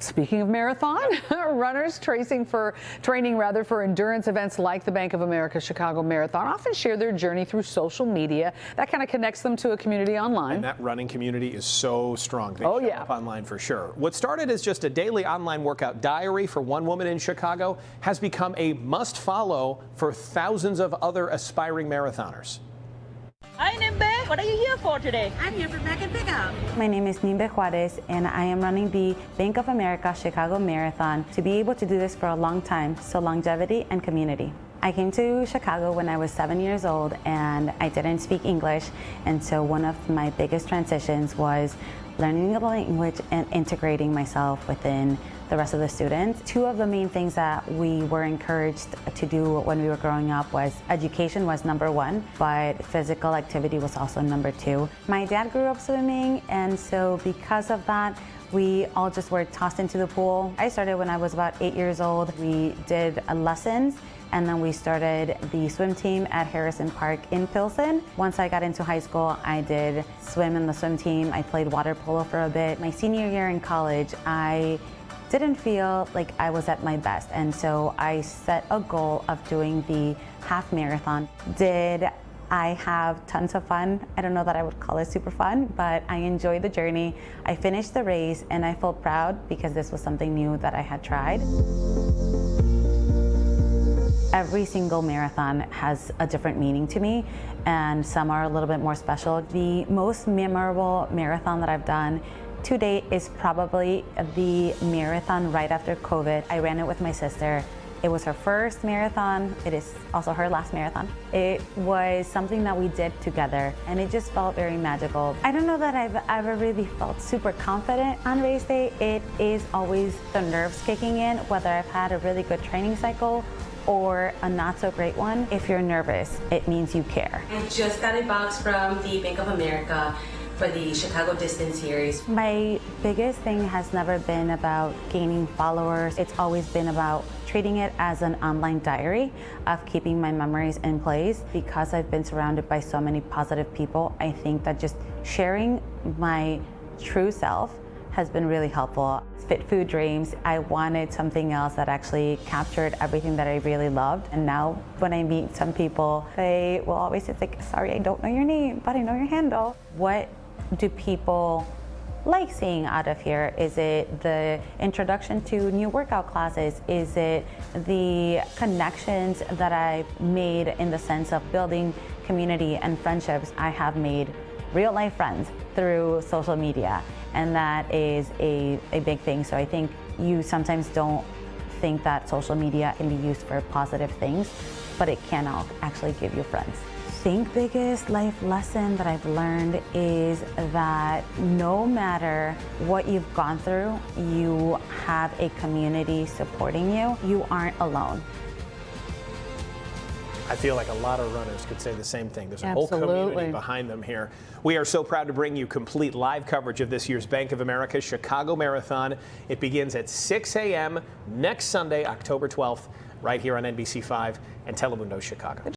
Speaking of marathon, runners training for endurance events like the Bank of America Chicago Marathon often share their journey through social media. That kind of connects them to a community online. And that running community is so strong. They show up online for sure. What started as just a daily online workout diary for one woman in Chicago has become a must-follow for thousands of other aspiring marathoners. Hi, Nimbe. What are you here for today? I'm here for Back and Pickup. My name is Nimbe Juarez, and I am running the Bank of America Chicago Marathon to be able to do this for a long time, so longevity and community. I came to Chicago when I was 7 years old, and I didn't speak English, and so one of my biggest transitions was learning the language and integrating myself within the rest of the students. Two of the main things that we were encouraged to do when we were growing up was education was number one, but physical activity was also number two. My dad grew up swimming, and so because of that, we all just were tossed into the pool. I started when I was about 8 years old. We did lessons, and then we started the swim team at Harrison Park in Pilsen. Once I got into high school, I did swim in the swim team. I played water polo for a bit. My senior year in college, I didn't feel like I was at my best, and so I set a goal of doing the half marathon. Did I have tons of fun? I don't know that I would call it super fun, but I enjoyed the journey. I finished the race, and I felt proud because this was something new that I had tried. Every single marathon has a different meaning to me, and some are a little bit more special. The most memorable marathon that I've done to date is probably the marathon right after COVID. I ran it with my sister. It was her first marathon. It is also her last marathon. It was something that we did together, and it just felt very magical. I don't know that I've ever really felt super confident on race day. It is always the nerves kicking in, whether I've had a really good training cycle or a not so great one. If you're nervous, it means you care. I just got a box from the Bank of America for the Chicago Distance Series. My biggest thing has never been about gaining followers. It's always been about treating it as an online diary of keeping my memories in place. Because I've been surrounded by so many positive people, I think that just sharing my true self has been really helpful. Fit Food Dreams, I wanted something else that actually captured everything that I really loved. And now when I meet some people, they will always say, like, sorry, I don't know your name, but I know your handle. What do people like seeing out of here? Is it the introduction to new workout classes? Is it the connections that I've made in the sense of building community and friendships? I have made real life friends through social media, and that is a big thing. So I think you sometimes don't think that social media can be used for positive things, but it can actually give you friends. I think biggest life lesson that I've learned is that no matter what you've gone through, you have a community supporting you. You aren't alone. I feel like a lot of runners could say the same thing. There's a whole community behind them here. We are so proud to bring you complete live coverage of this year's Bank of America Chicago Marathon. It begins at 6 a.m. next Sunday, October 12th, right here on NBC5 and Telemundo Chicago.